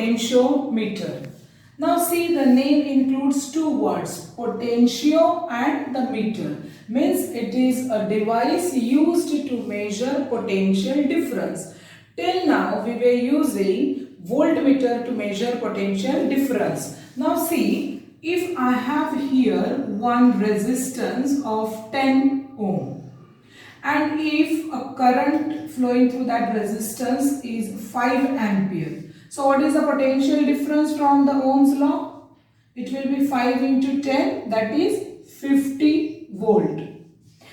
potentiometer. Now see, the name includes two words, potentio and the meter. Means it is a device used to measure potential difference. Till now we were using voltmeter to measure potential difference. Now see, if I have here one resistance of 10 ohm and if a current flowing through that resistance is 5 ampere. So what is the potential difference from the Ohm's law? It will be 5 into 10, that is 50 volt.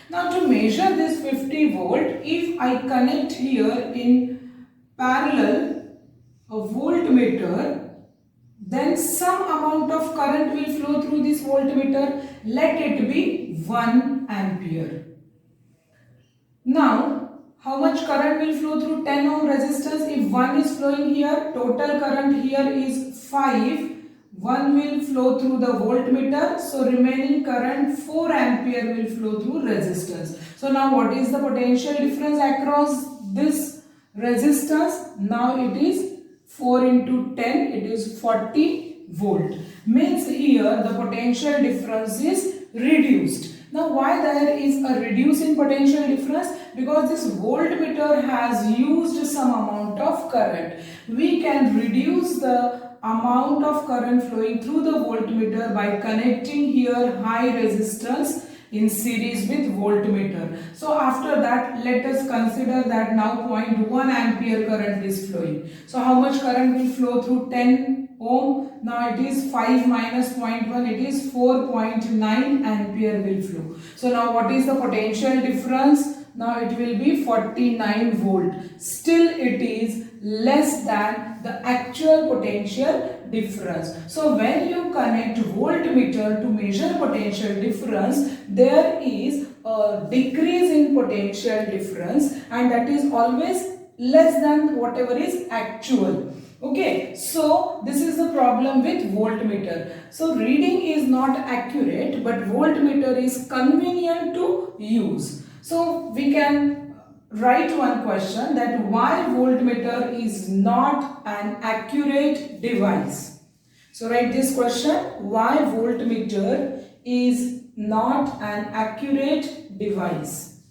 Now to measure this 50 volt, if I connect here in parallel a voltmeter, then some amount of current will flow through this voltmeter. Let it be 1 ampere. Now, how much current will flow through 10 ohm resistance? If 1 is flowing here, total current here is 5. 1 will flow through the voltmeter. So, remaining current 4 ampere will flow through resistance. So, now what is the potential difference across this resistance? Now, it is 4 into 10. It is 40 volt. Means here the potential difference is reduced. Now why there is a reduce in potential difference? Because this voltmeter has used some amount of current. We can reduce the amount of current flowing through the voltmeter by connecting here high resistance in series with voltmeter. So after that, let us consider that now 0.1 ampere current is flowing. So how much current will flow through 10 ohm? Now it is 5 minus 0.1, it is 4.9 ampere will flow. So now what is the potential difference? Now it will be 49 volt. Still it is less than the actual potential difference. So when you connect voltmeter to measure potential difference, there is a decrease in potential difference and that is always less than whatever is actual. Okay, so this is the problem with voltmeter. So reading is not accurate, but voltmeter is convenient to use. So we can write one question, that why voltmeter is not an accurate device. So write this question, why voltmeter is not an accurate device.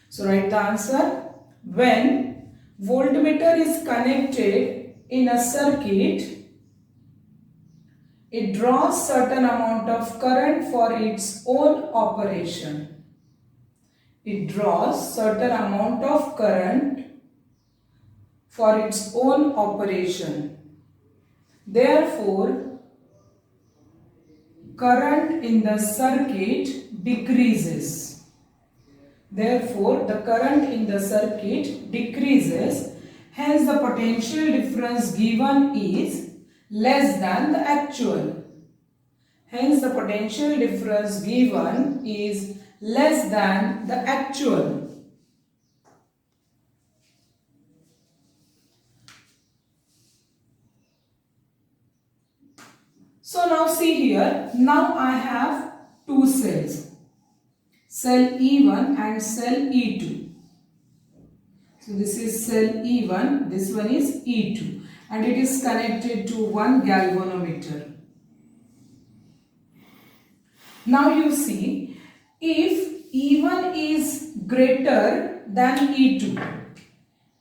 So write the answer, when voltmeter is connected in a circuit, it draws certain amount of current for its own operation. It draws certain amount of current for its own operation. Therefore, current in the circuit decreases. Therefore, the current in the circuit decreases. Hence, the potential difference given is less than the actual. Hence, the potential difference given is less than the actual. So now see here, now I have two cells, cell E1 and cell E2. So this is cell E1, this one is E2 and it is connected to one galvanometer. Now you see, if E1 is greater than E2,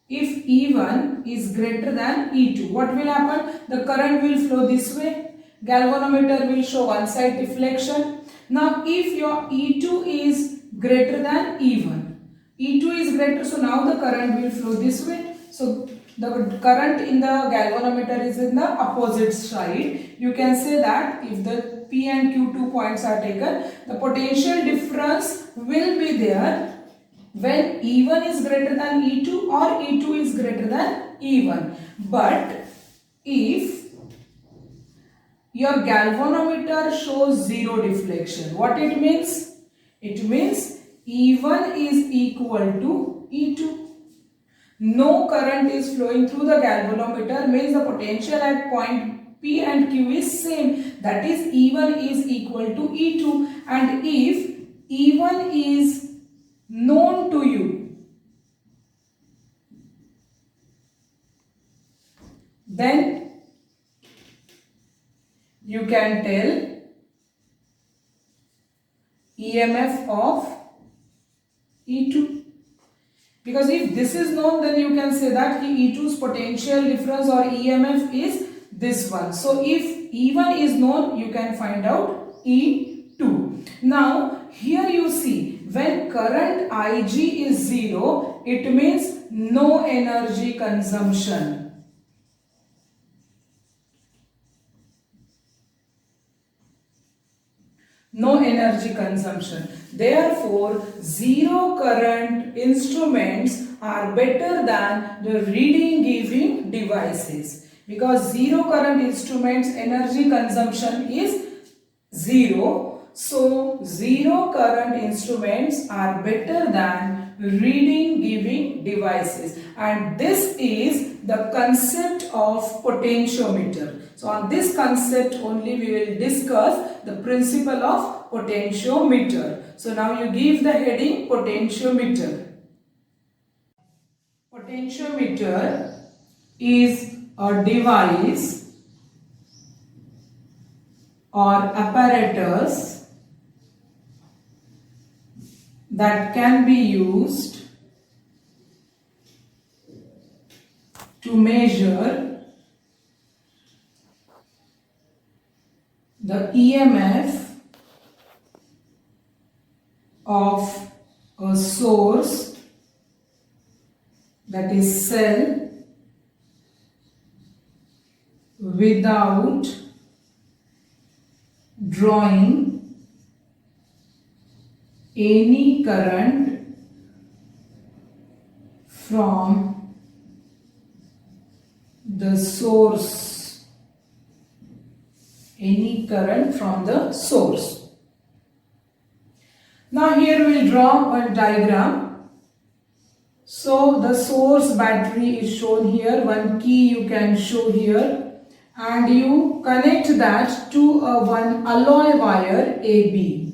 if E1 is greater than E2, what will happen? The current will flow this way. Galvanometer will show one side deflection. Now if your E2 is greater than E1, E2 is greater, so now the current will flow this way. So the current in the galvanometer is in the opposite side. You can say that if the P and Q2 points are taken, the potential difference will be there when E1 is greater than E2 or E2 is greater than E1. But if your galvanometer shows zero deflection, what it means? It means E1 is equal to E2. No current is flowing through the galvanometer, means the potential at point P and Q is same. That is E1 is equal to E2. And if E1 is known to you, then can tell EMF of E2. Because if this is known, then you can say that E2's potential difference or EMF is this one. So if E1 is known, you can find out E2. Now here you see, when current Ig is 0, it means no energy consumption. No energy consumption. Therefore, zero current instruments are better than the reading giving devices, because zero current instruments energy consumption is 0. So, zero current instruments are better than reading giving devices, and this is the concept of potentiometer. So on this concept only we will discuss the principle of potentiometer. So now you give the heading potentiometer. Potentiometer is a device or apparatus that can be used to measure the EMF of a source, that is cell, without drawing any current from the source. Any current from the source. Now here we will draw one diagram. So the source battery is shown here, one key you can show here, and you connect that to one alloy wire AB.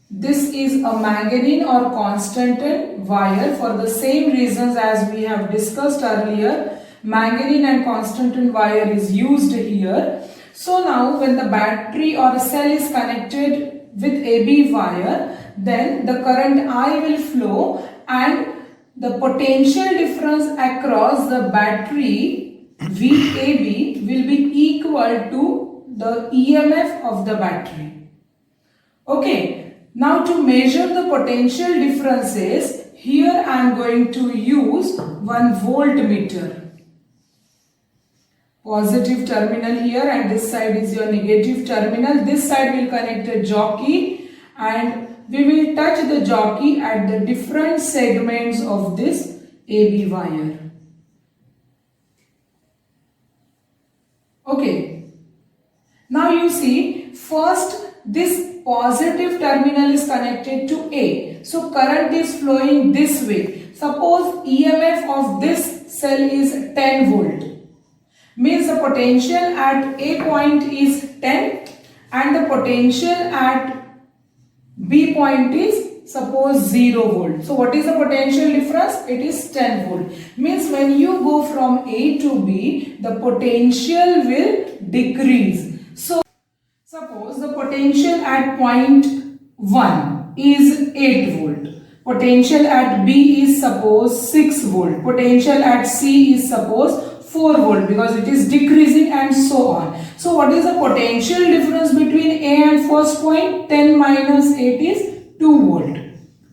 This is a manganese or constantan wire for the same reasons as we have discussed earlier. Manganese and constantan wire is used here. So now when the battery or a cell is connected with AB wire, then the current I will flow and the potential difference across the battery VAB will be equal to the EMF of the battery. Okay, now to measure the potential differences, here I am going to use one voltmeter. Positive terminal here, and this side is your negative terminal. This side will connect a jockey, and we will touch the jockey at the different segments of this AB wire. Okay. Now you see, first this positive terminal is connected to A. So current is flowing this way. Suppose EMF of this cell is 10 volt. Means the potential at A point is 10 and the potential at B point is suppose 0 volt. So what is the potential difference? It is 10 volt. Means when you go from A to B, the potential will decrease. So suppose the potential at point 1 is 8 volt. Potential at B is suppose 6 volt. Potential at C is suppose 4 volt, because it is decreasing and so on. So what is the potential difference between A and first point? 10 minus 8 is 2 volt.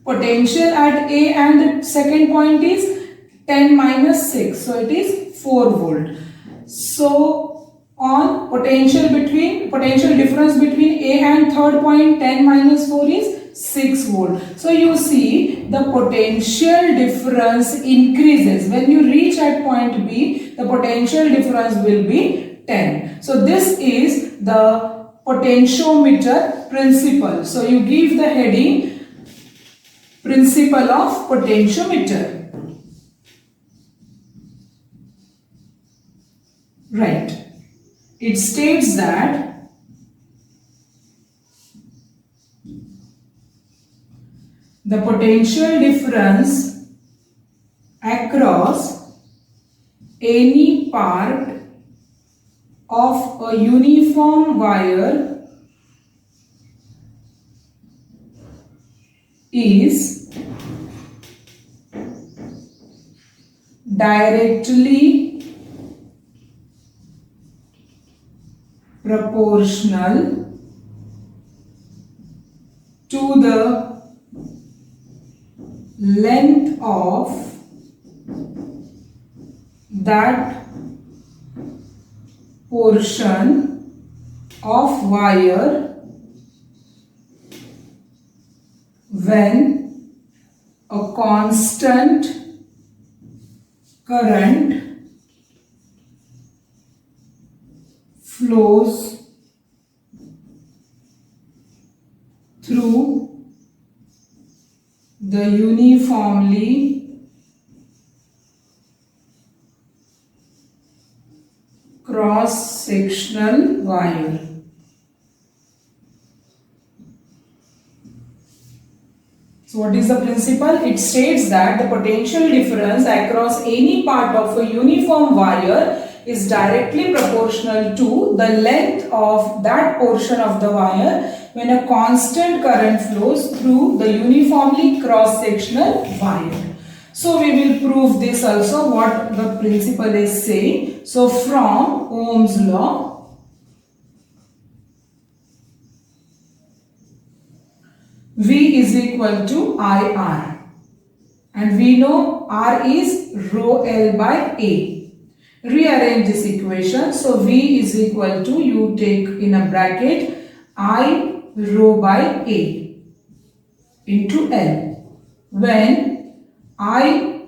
Potential at A and the second point is 10 minus 6. So it is 4 volt. So on potential difference between A and third point, 10 minus 4 is 6 volt. So you see the potential difference increases. When you reach at point B, the potential difference will be 10. So this is the potentiometer principle. So you give the heading principle of potentiometer. Right. It states that the potential difference across any part of a uniform wire is directly proportional to the length of that portion of wire when a constant current flows through the uniformly cross-sectional wire. So what is the principle? It states that the potential difference across any part of a uniform wire is directly proportional to the length of that portion of the wire when a constant current flows through the uniformly cross-sectional wire. So we will prove this also, what the principle is saying. So from Ohm's law, V is equal to IR, and we know R is rho L by A. Rearrange this equation. So V is equal to, you take in a bracket, I rho by A into L, when I,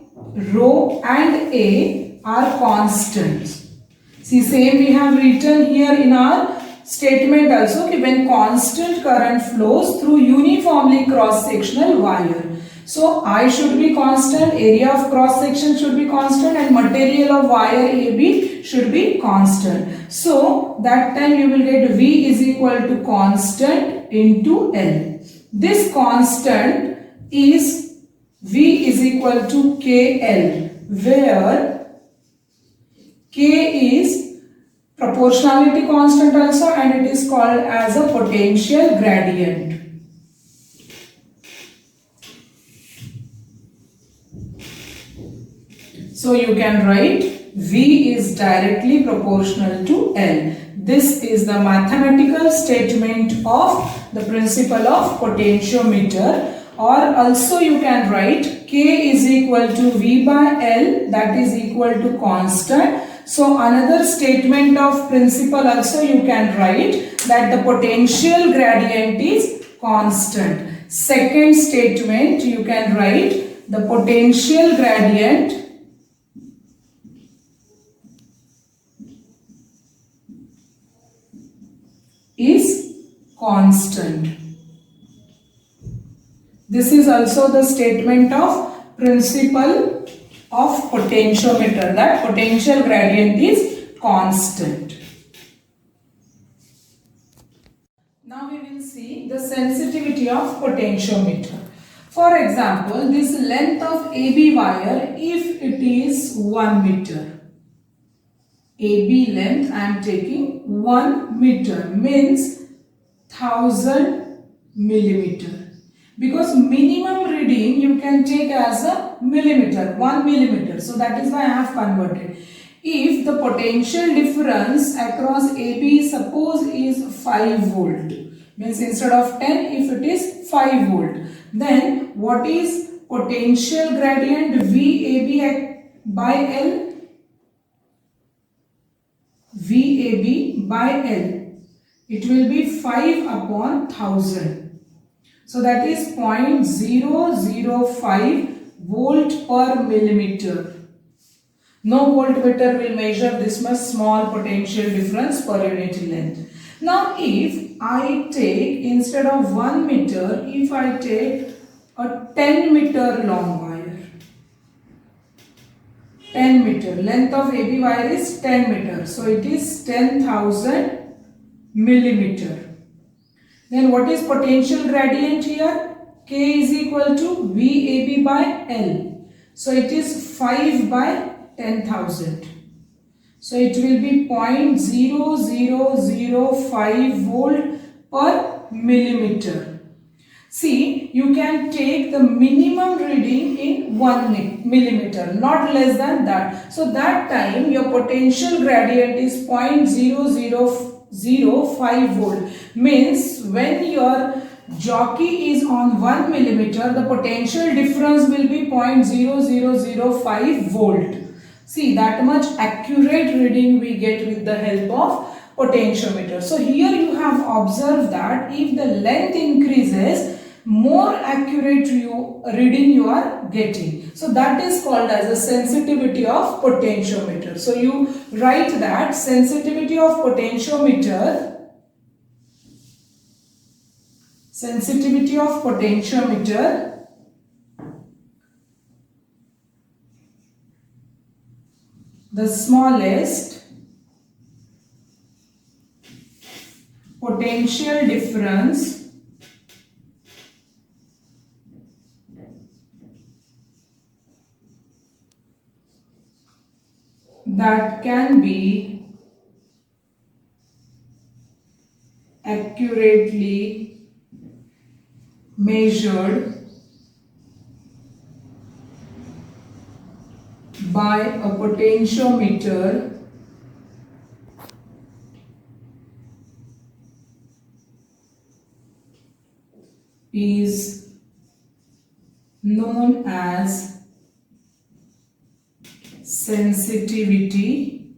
rho and A are constants. See, same we have written here in our statement also, कि when constant current flows through uniformly cross-sectional wire. So I should be constant, area of cross section should be constant, and material of wire AB should be constant. So that time you will get V is equal to constant into L. This constant is V is equal to KL, where K is proportionality constant also, and it is called as a potential gradient. So you can write V is directly proportional to L. This is the mathematical statement of the principle of potentiometer. Or also you can write K is equal to V by L, that is equal to constant. So another statement of principle also you can write, that the potential gradient is constant. Second statement you can write, the potential gradient is constant. This is also the statement of principle of potentiometer, that potential gradient is constant. Now we will see the sensitivity of potentiometer. For example, this length of AB wire, if it is 1 meter, AB length I am taking 1 meter, means 1000 millimeter. Because minimum reading you can take as a millimeter, 1 millimeter. So that is why I have converted. If the potential difference across AB suppose is 5 volt, means instead of 10, if it is 5 volt, then what is potential gradient VAB by L? VAB by L. It will be 5 upon 1000. So that is 0.005 volt per millimeter. No voltmeter will measure this much small potential difference per unit length. Now if I take, instead of 1 meter, if I take a 10 meter long wire, 10 meter, length of AB wire is 10 meter, so it is 10,000 millimeter. Then what is potential gradient here? K is equal to VAB by L. So it is 5 by 10,000. So it will be 0.0005 volt per millimeter. See, you can take the minimum reading in 1 millimeter, not less than that. So that time your potential gradient is 0.0005 volt. Means when your jockey is on 1 millimeter, the potential difference will be 0.0005 volt. See, that much accurate reading we get with the help of potentiometer. So here you have observed that if the length increases, more accurate reading you are getting. So that is called as a sensitivity of potentiometer. So you write that sensitivity of potentiometer the smallest potential difference that can be accurately measured by a potentiometer is known as sensitivity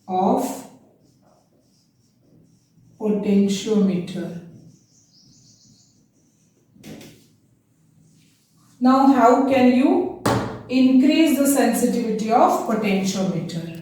of potentiometer. Now how can you increase the sensitivity of potentiometer?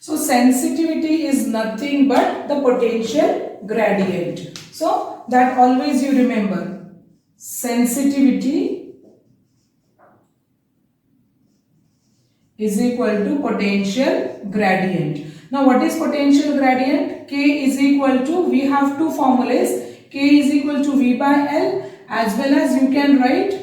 So sensitivity is nothing but the potential gradient. So that always you remember. Sensitivity is equal to potential gradient. Now what is potential gradient? K is equal to, we have two formulas. K is equal to V by L, as well as you can write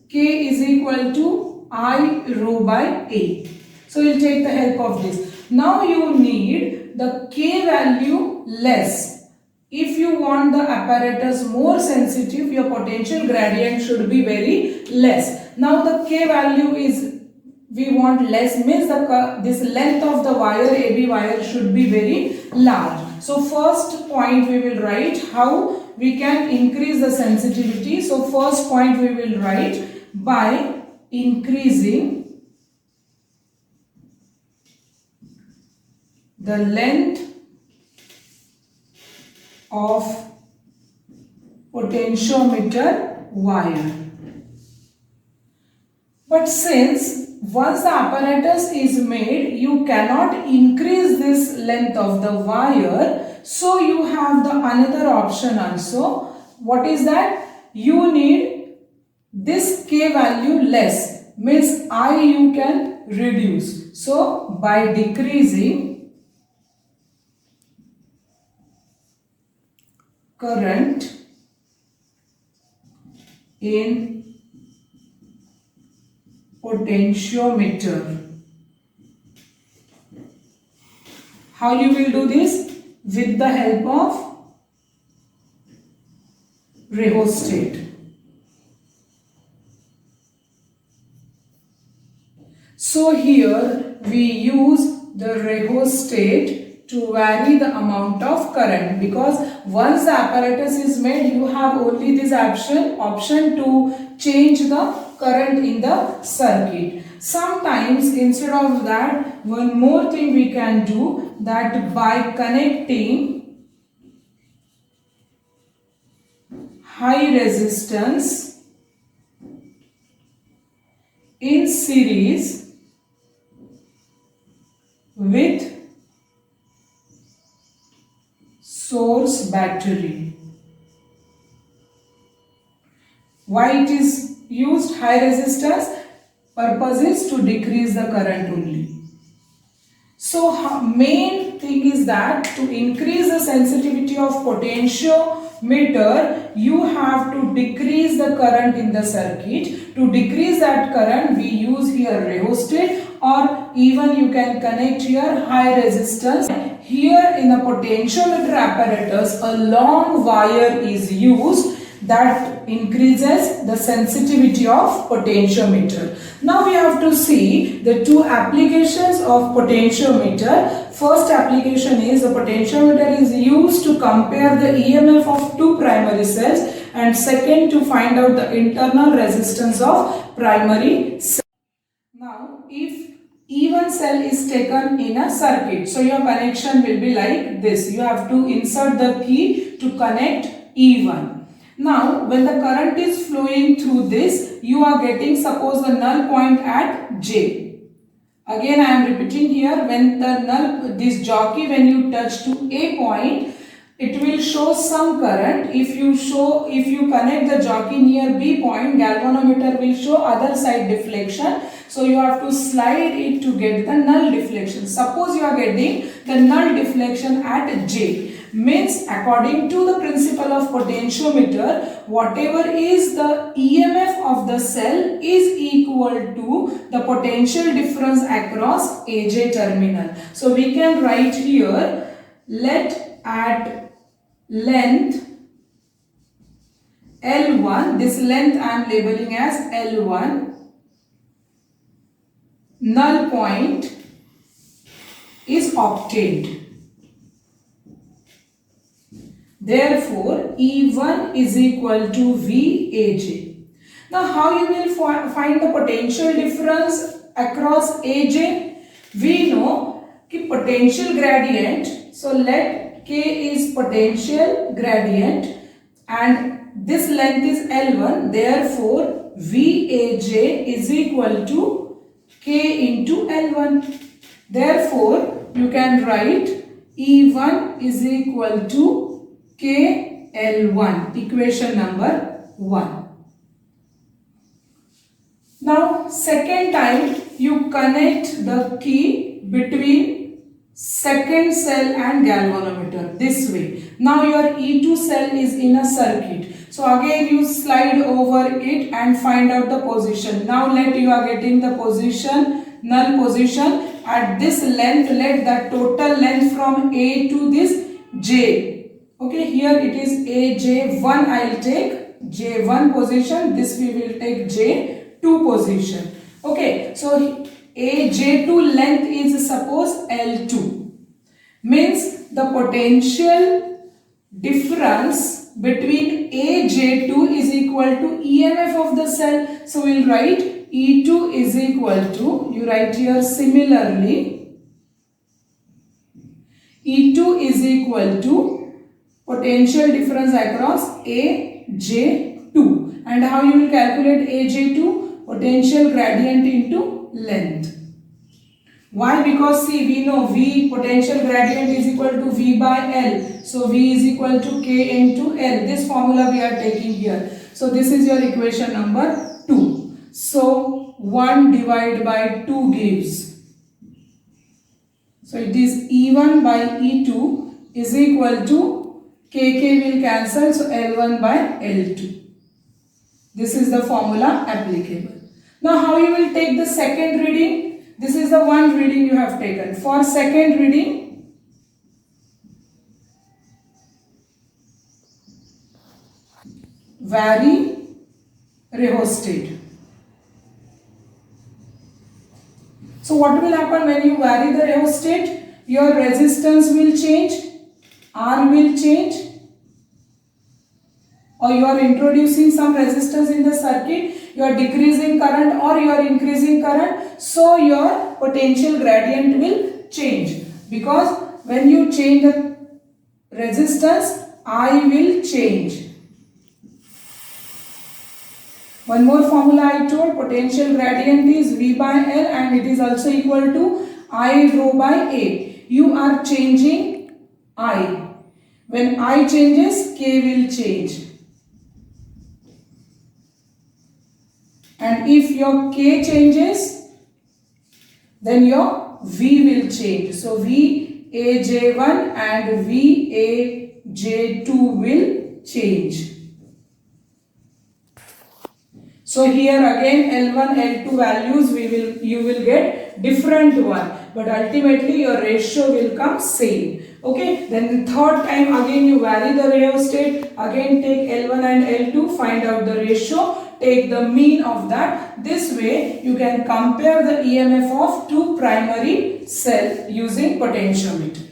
K is equal to I rho by A. So we'll take the help of this. Now you need the K value less. If you want the apparatus more sensitive, your potential gradient should be very less. Now the K value is, we want less, means this length of the wire, AB wire, should be very large. So first point we will write how we can increase the sensitivity. So first point we will write by increasing the length of potentiometer wire. But since once the apparatus is made, you cannot increase this length of the wire, so you have the another option also. What is that? You need this K value less, means I you can reduce. So by decreasing current in potentiometer. How you will do this? With the help of rheostat. So here we use the rheostat to vary the amount of current, because once the apparatus is made, you have only this option to change the current in the circuit. Sometimes instead of that, one more thing we can do, that by connecting high resistance in series with source battery. Why it is used high resistance, purpose is to decrease the current only. So main thing is that to increase the sensitivity of potentiometer, you have to decrease the current in the circuit. To decrease that current, we use here rheostat, or even you can connect here high resistance. Here in the potentiometer apparatus, a long wire is used that increases the sensitivity of potentiometer. Now we have to see the two applications of potentiometer. First application is the potentiometer is used to compare the EMF of two primary cells, and second to find out the internal resistance of primary cell. Now if E1 cell is taken in a circuit, so your connection will be like this. You have to insert the key to connect E1. Now when the current is flowing through this, you are getting suppose the null point at J. Again I am repeating here, when the this jockey, when you touch to A point, it will show some current. If you connect the jockey near B point, galvanometer will show other side deflection. So you have to slide it to get the null deflection. Suppose you are getting the null deflection at J. Means according to the principle of potentiometer, whatever is the EMF of the cell is equal to the potential difference across AJ terminal. So we can write here, let at length L1, this length I am labeling as L1, null point is obtained. Therefore, E1 is equal to VAJ. Now, how you will find the potential difference across AJ? We know कि potential gradient. So, let K is potential gradient and this length is L1. Therefore, VAJ is equal to K into L1. Therefore, you can write E1 is equal to KL1, equation number 1. Now, second time you connect the key between second cell and galvanometer this way. Now your E2 cell is in a circuit. So again you slide over it and find out the position. Now let you are getting the position, null position at this length. Let the total length from A to this J. Okay, here it is AJ1, I will take J1 position, this we will take J2 position. Okay, so AJ2 length is suppose L2. Means the potential difference between AJ2 is equal to EMF of the cell. So we will write E2 is equal to, you write here similarly, E2 is equal to potential difference across AJ2. And how you will calculate AJ2? Potential gradient into length. Why? Because see, we know V potential gradient is equal to V by L. So V is equal to K into L. This formula we are taking here. So this is your equation number 2. So 1 divided by 2 gives. So it is E1 by E2 is equal to KK will cancel, so L1 by L2. This is the formula applicable. Now how you will take the second reading? This is the one reading you have taken. For second reading, vary rheostat. So what will happen when you vary the rheostat? Your resistance will change, R will change, or you are introducing some resistance in the circuit, you are decreasing current or you are increasing current, so your potential gradient will change, because when you change the resistance, I will change. One more formula I told, potential gradient is V by L and it is also equal to I rho by A. You are changing I. When I changes, K will change. and if your K changes, then your V will change. So VAJ1 and VAJ2 will change. So here again L1, L2 values you will get different one, but ultimately your ratio will come same. Okay, then the third time again you vary the rheostat, again take L1 and L2, find out the ratio, take the mean of that. This way you can compare the EMF of two primary cell using potentiometer.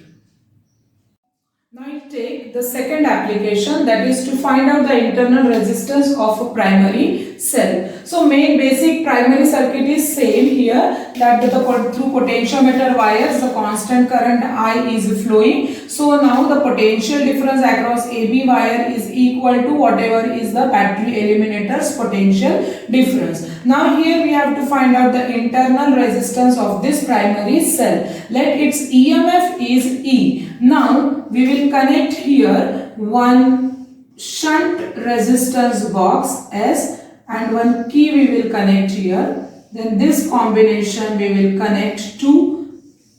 Now you take the second application, that is to find out the internal resistance of a primary cell. So main basic primary circuit is same here, that through potentiometer wires the constant current I is flowing. So now the potential difference across AB wire is equal to whatever is the battery eliminator's potential difference. Now here we have to find out the internal resistance of this primary cell. Let its EMF is E. Now we will connect here one shunt resistance box S and one key we will connect here. Then this combination we will connect to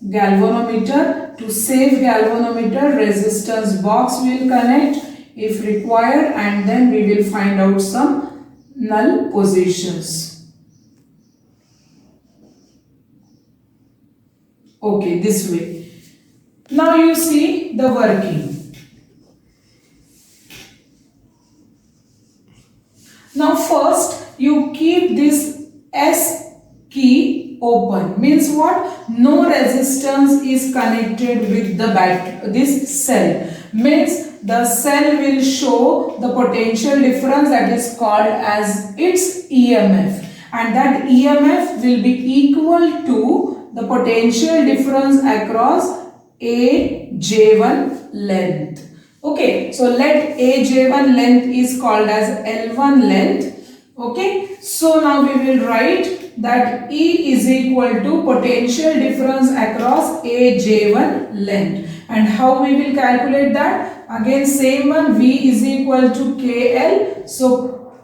galvanometer. To save galvanometer, resistance box we will connect if required, and then we will find out some null positions. Okay, this way. Now you see the working. Now first you keep this S key open, means what? No resistance is connected with the battery, this cell, means the cell will show the potential difference that is called as its EMF, and that EMF will be equal to the potential difference across AJ1 length. Okay, so let AJ1 length is called as L1 length. Okay, so now we will write that E is equal to potential difference across AJ1 length. And how we will calculate that? Again same one, V is equal to KL. So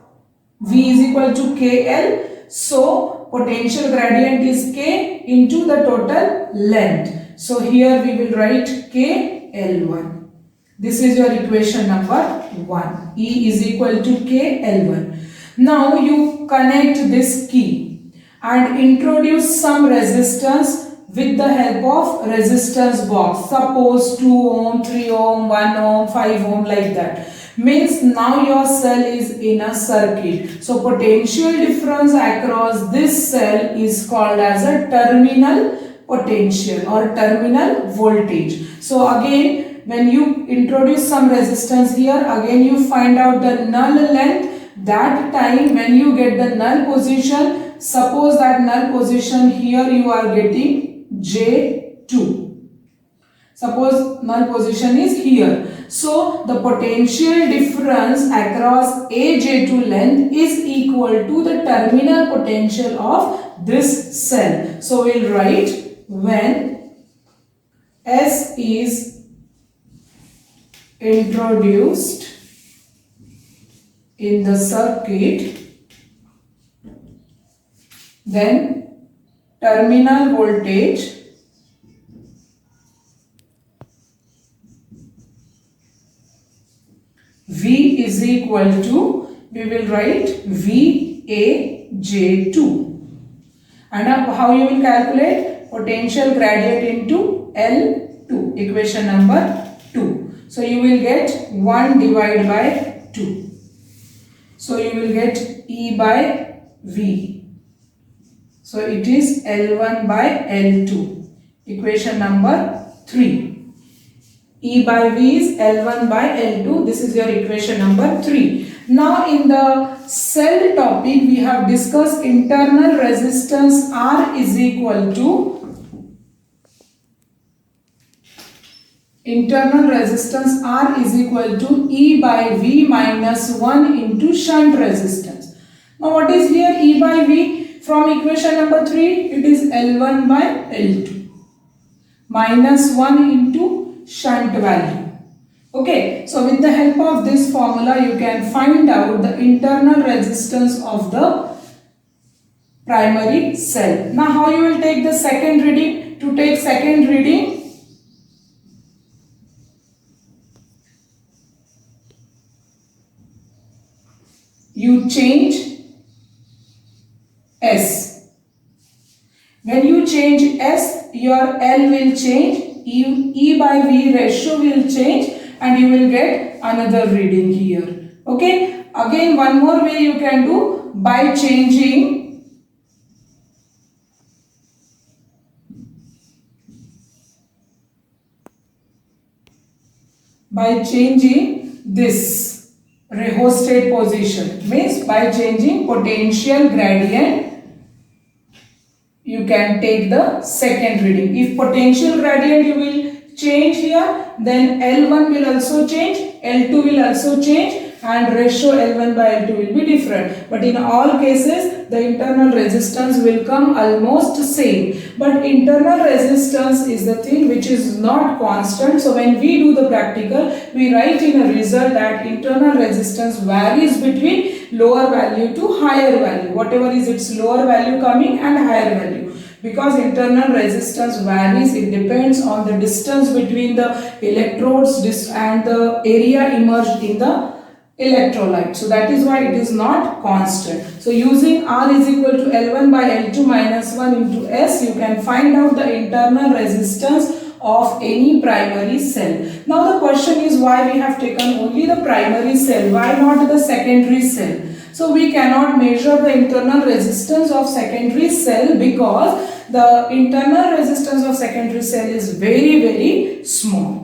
V is equal to KL. So potential gradient is K into the total length. So here we will write KL1. This is your equation number 1. E is equal to KL1. Now you connect this key and introduce some resistance with the help of resistance box. Suppose 2 ohm, 3 ohm, 1 ohm, 5 ohm, like that. Means now your cell is in a circuit. So potential difference across this cell is called as a terminal potential or terminal voltage. So again, when you introduce some resistance here, again you find out the null length. That time when you get the null position, suppose that null position here you are getting J2. Suppose null position is here. So the potential difference across AJ2 length is equal to the terminal potential of this cell. So we'll write when S is introduced in the circuit, then terminal voltage V is equal to, we will write VAJ2. And how you will calculate? Potential gradient into L2, equation number 2. So you will get 1 divided by 2. So you will get E by V. So it is L1 by L2. Equation number 3. E by V is L1 by L2. This is your equation number 3. Now in the cell topic we have discussed internal resistance R is equal to E by V minus 1 into shunt resistance. Now what is here E by V? From equation number 3 it is L1 by L2 minus 1 into shunt value. Okay, so with the help of this formula you can find out the internal resistance of the primary cell. Now how you will take the second reading? To take second reading, you change S. When you change S, your L will change, E by V ratio will change, and you will get another reading here. Okay. Again, one more way you can do by changing this rheostat position, means by changing potential gradient you can take the second reading. If potential gradient you will change here, then L1 will also change, L2 will also change, and ratio L1 by L2 will be different. But in all cases, the internal resistance will come almost same. But internal resistance is the thing which is not constant. So when we do the practical, we write in a result that internal resistance varies between lower value to higher value. Whatever is its lower value coming and higher value. Because internal resistance varies, it depends on the distance between the electrodes and the area immersed in the electrolyte. So that is why it is not constant. So using R is equal to L1 by L2 minus 1 into S, you can find out the internal resistance of any primary cell. Now the question is why we have taken only the primary cell, why not the secondary cell? So we cannot measure the internal resistance of secondary cell because the internal resistance of secondary cell is very, very small.